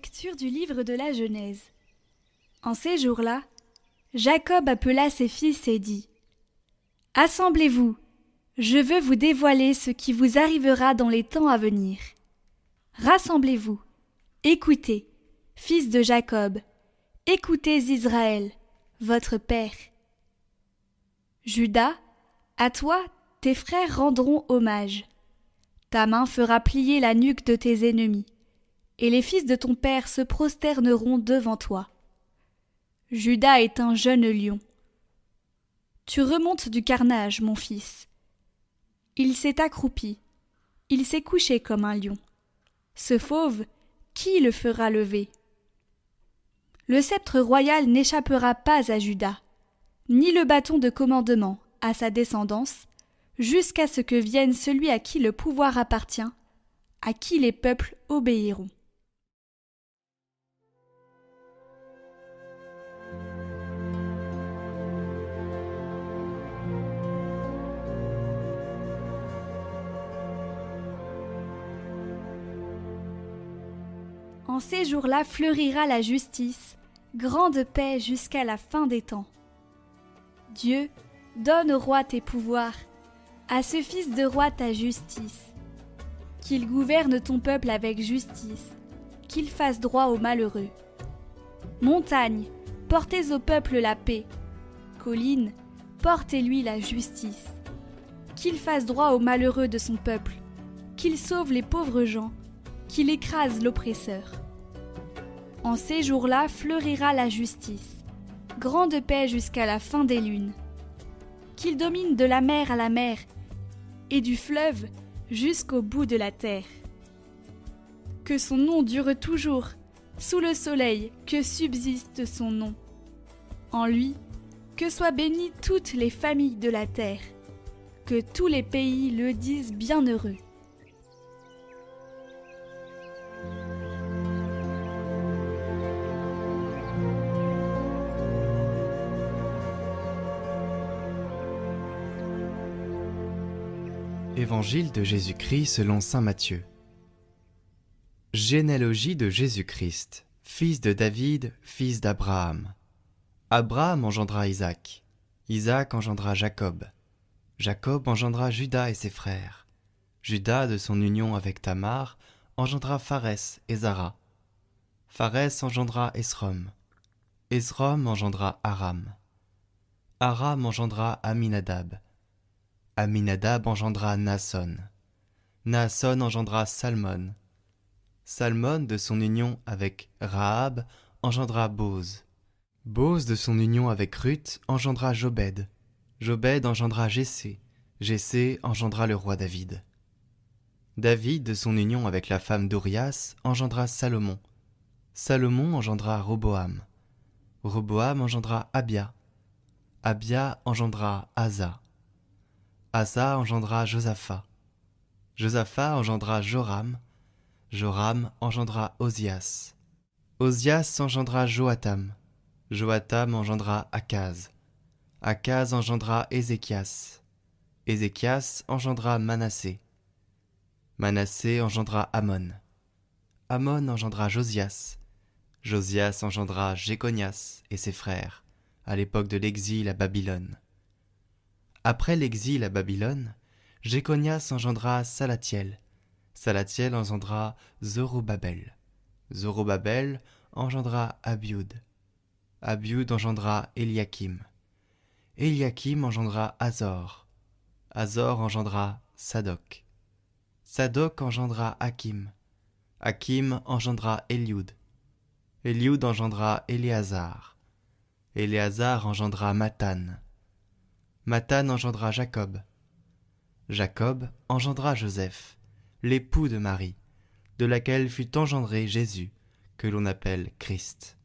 Lecture du livre de la Genèse. En ces jours-là, Jacob appela ses fils et dit : « Assemblez-vous, je veux vous dévoiler ce qui vous arrivera dans les temps à venir. Rassemblez-vous, écoutez, fils de Jacob, écoutez Israël, votre père. Juda, à toi, tes frères rendront hommage. Ta main fera plier la nuque de tes ennemis, et les fils de ton père se prosterneront devant toi. Juda est un jeune lion. Tu remontes du carnage, mon fils. Il s'est accroupi, il s'est couché comme un lion. Ce fauve, qui le fera lever ? Le sceptre royal n'échappera pas à Juda, ni le bâton de commandement à sa descendance, jusqu'à ce que vienne celui à qui le pouvoir appartient, à qui les peuples obéiront. En ces jours-là fleurira la justice, grande paix jusqu'à la fin des temps. Dieu, donne au roi tes pouvoirs, à ce fils de roi ta justice. Qu'il gouverne ton peuple avec justice, qu'il fasse droit aux malheureux. Montagnes, portez au peuple la paix. Collines, portez-lui la justice. Qu'il fasse droit aux malheureux de son peuple, qu'il sauve les pauvres gens, qu'il écrase l'oppresseur. En ces jours-là fleurira la justice, grande paix jusqu'à la fin des lunes. Qu'il domine de la mer à la mer, et du fleuve jusqu'au bout de la terre. Que son nom dure toujours, sous le soleil, que subsiste son nom. En lui, que soient bénies toutes les familles de la terre, que tous les pays le disent bienheureux. Évangile de Jésus-Christ selon saint Matthieu. Généalogie de Jésus-Christ, fils de David, fils d'Abraham. Abraham engendra Isaac. Isaac engendra Jacob. Jacob engendra Juda et ses frères. Juda, de son union avec Tamar, engendra Pharès et Zara. Pharès engendra Esrom. Esrom engendra Aram. Aram engendra Aminadab. Aminadab engendra Naasson. Naasson engendra Salmon. Salmon, de son union avec Rahab, engendra Boz. Boz, de son union avec Ruth, engendra Jobed. Jobed engendra Jessé. Jessé engendra le roi David. David, de son union avec la femme d'Urias, engendra Salomon. Salomon engendra Roboam. Roboam engendra Abia. Abia engendra Asa. Asa engendra Josaphat. Josaphat engendra Joram. Joram engendra Osias. Osias engendra Joatam. Joatam engendra Akaz. Akaz engendra Ézéchias. Ézéchias engendra Manassé. Manassé engendra Amon. Amon engendra Josias. Josias engendra Jéconias et ses frères, à l'époque de l'exil à Babylone. Après l'exil à Babylone, Jéconias engendra Salatiel. Salatiel engendra Zorobabel. Zorobabel engendra Abiud. Abiud engendra Eliakim. Eliakim engendra Azor. Azor engendra Sadoc. Sadoc engendra Hakim. Hakim engendra Eliud. Eliud engendra Éléazar. Éléazar engendra Mathan. Mathan engendra Jacob. Jacob engendra Joseph, l'époux de Marie, de laquelle fut engendré Jésus, que l'on appelle Christ.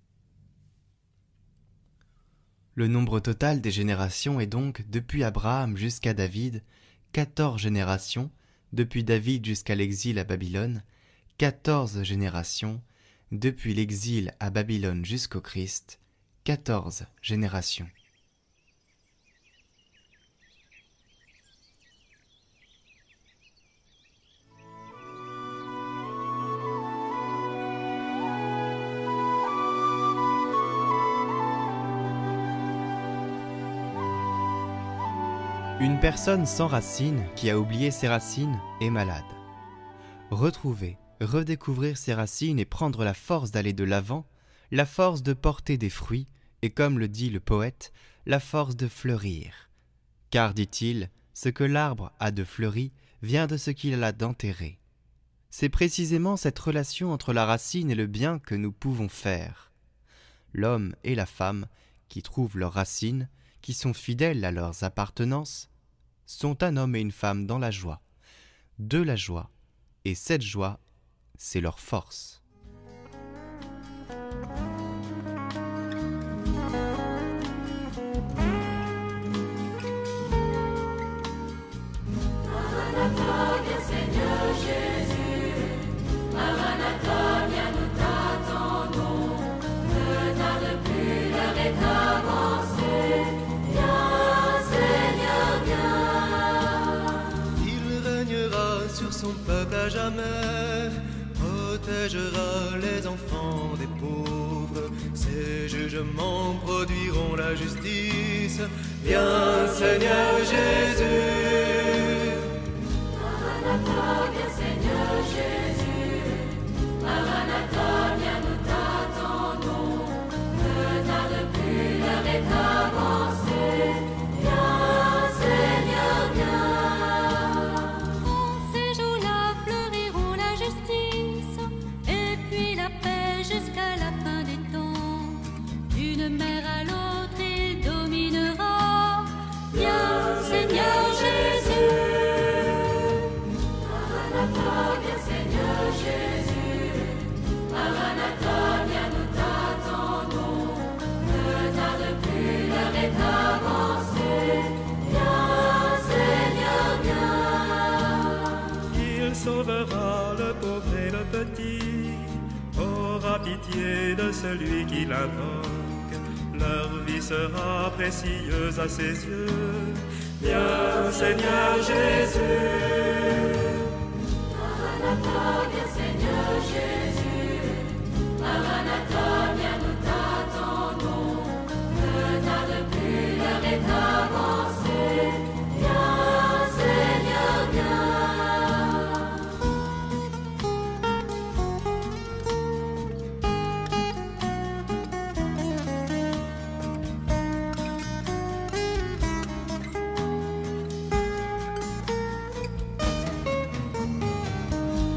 Le nombre total des générations est donc, depuis Abraham jusqu'à David, 14 générations, depuis David jusqu'à l'exil à Babylone, 14 générations, depuis l'exil à Babylone jusqu'au Christ, 14 générations. Une personne sans racines, qui a oublié ses racines, est malade. Retrouver, redécouvrir ses racines et prendre la force d'aller de l'avant, la force de porter des fruits, et comme le dit le poète, la force de fleurir. Car, dit-il, ce que l'arbre a de fleuri vient de ce qu'il a d'enterré. C'est précisément cette relation entre la racine et le bien que nous pouvons faire. L'homme et la femme, qui trouvent leurs racines, qui sont fidèles à leurs appartenances, sont un homme et une femme dans la joie, de la joie, et cette joie, c'est leur force. Maranatha, viens Seigneur Jésus, Maranatha, viens nous t'attendons, ne tarde plus, l'heure est avancée, viens Seigneur, viens. Il régnera sur son peuple à jamais, protégera les enfants des pauvres, ses jugements produiront la justice, viens Seigneur Jésus. Maranatha, viens Seigneur Jésus, Maranatha, viens nous t'attendons, ne tarde plus, l'heure est avancée, viens Seigneur, viens. En ces jours-là fleuriront la justice, et puis la paix jusqu'à la fin des temps. D'une mer à l'autre il dominera, viens Seigneur Jésus. Maranatha, viens Seigneur Jésus, Maranatha, viens nous t'attendons, ne tarde plus, l'heure est avancée, viens Seigneur, viens. Il sauvera le pauvre et le petit, aura pitié de celui qui l'invoque, leur vie sera précieuse à ses yeux, viens Seigneur Jésus. Maranatha, viens Seigneur Jésus, Maranatha, viens nous t'attendons, ne tarde plus, l'heure est avancée, viens Seigneur, viens.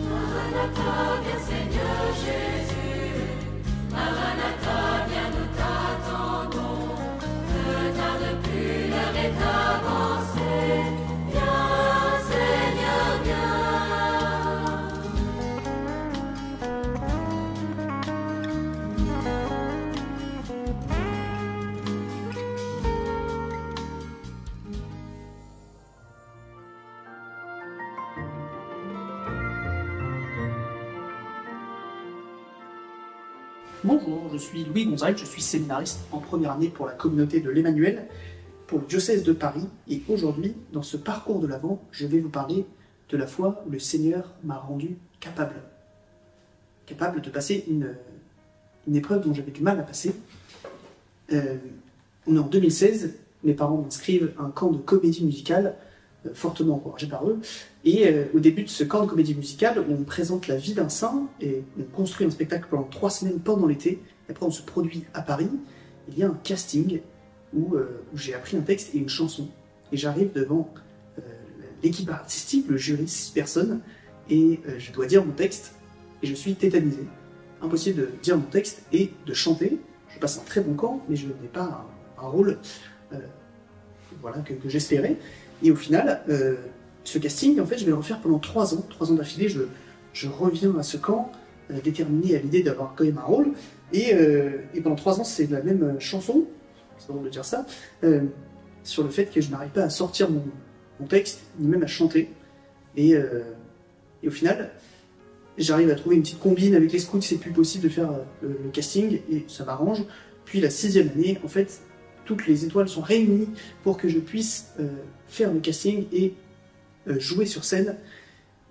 Maranatha, viens Seigneur Jésus, Maranatha, viens nous t'attendons, ne tarde plus, l'heure est avancée, viens Seigneur, viens. Bonjour, je suis Louis Gonzague, je suis séminariste en première année pour la communauté de l'Emmanuel, pour le diocèse de Paris, et aujourd'hui, dans ce parcours de l'Avent, je vais vous parler de la fois où le Seigneur m'a rendu capable. Capable de passer une épreuve dont j'avais du mal à passer. On est en 2016, mes parents m'inscrivent à un camp de comédie musicale, fortement encouragé par eux, et au début de ce camp de comédie musicale, on présente la vie d'un saint, et on construit un spectacle pendant 3 semaines pendant l'été, et après on se produit à Paris. Il y a un casting où j'ai appris un texte et une chanson, et j'arrive devant l'équipe artistique, le jury, 6 personnes, et je dois dire mon texte, et je suis tétanisé. Impossible de dire mon texte et de chanter. Je passe un très bon camp, mais je n'ai pas un rôle voilà, que j'espérais. Et au final, ce casting, en fait, je vais le refaire pendant 3 ans. 3 ans d'affilée, je reviens à ce camp, déterminé à l'idée d'avoir quand même un rôle. Et pendant 3 ans, c'est la même chanson, c'est drôle de dire ça, sur le fait que je n'arrive pas à sortir mon texte, ni même à chanter. Et au final, j'arrive à trouver une petite combine avec les scouts, c'est plus possible de faire le casting, et ça m'arrange. Puis la 6e année, en fait, toutes les étoiles sont réunies pour que je puisse faire le casting et jouer sur scène.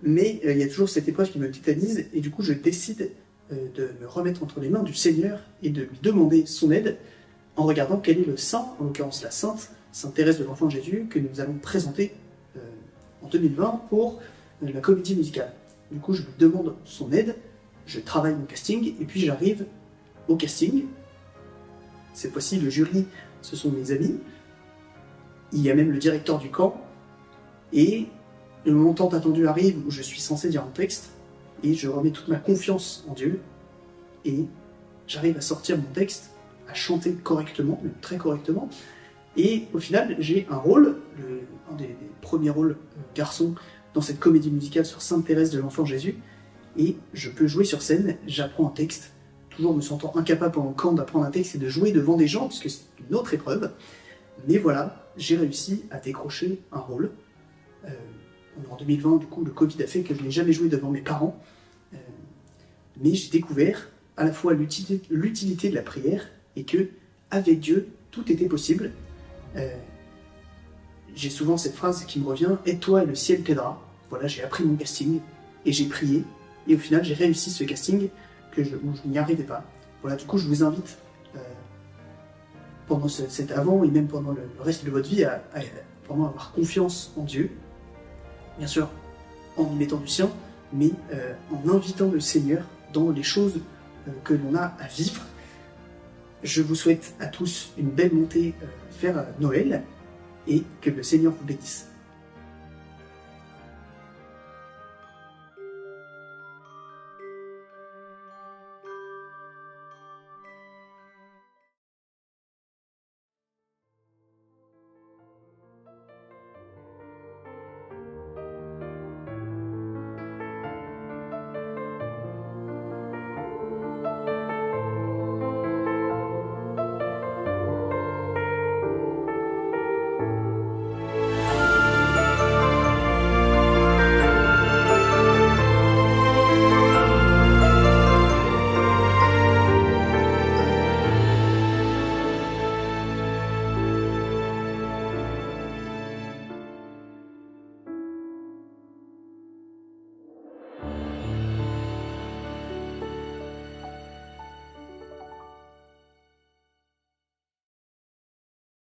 Mais il y a toujours cette épreuve qui me tétanise, et du coup je décide de me remettre entre les mains du Seigneur et de lui demander son aide en regardant quel est le saint, en l'occurrence la sainte, Sainte Thérèse de l'Enfant Jésus, que nous allons présenter en 2020 pour la comédie musicale. Du coup, je lui demande son aide, je travaille mon casting, et puis j'arrive au casting. Cette fois-ci, le jury, ce sont mes amis. Il y a même le directeur du camp, et le moment tant attendu arrive où je suis censé dire un texte, et je remets toute ma confiance en Dieu, et j'arrive à sortir mon texte, à chanter correctement, même très correctement, et au final, j'ai un rôle, un des premiers rôles garçons dans cette comédie musicale sur Sainte Thérèse de l'Enfant Jésus, et je peux jouer sur scène, j'apprends un texte, toujours me sentant incapable pendant le camp d'apprendre un texte et de jouer devant des gens, parce que c'est une autre épreuve, mais voilà, j'ai réussi à décrocher un rôle. En 2020, du coup, le Covid a fait que je n'ai jamais joué devant mes parents, mais j'ai découvert à la fois l'utilité de la prière, et que, avec Dieu, tout était possible. J'ai souvent cette phrase qui me revient, « Aide-toi et le ciel t'aidera ». Voilà, j'ai appris mon casting, et j'ai prié, et au final, j'ai réussi ce casting où je n'y arrivais pas. Voilà, du coup, je vous invite, pendant cet avant, et même pendant le reste de votre vie, à vraiment avoir confiance en Dieu, bien sûr, en y mettant du sien, mais en invitant le Seigneur dans les choses que l'on a à vivre. Je vous souhaite à tous une belle montée vers Noël, et que le Seigneur vous bénisse.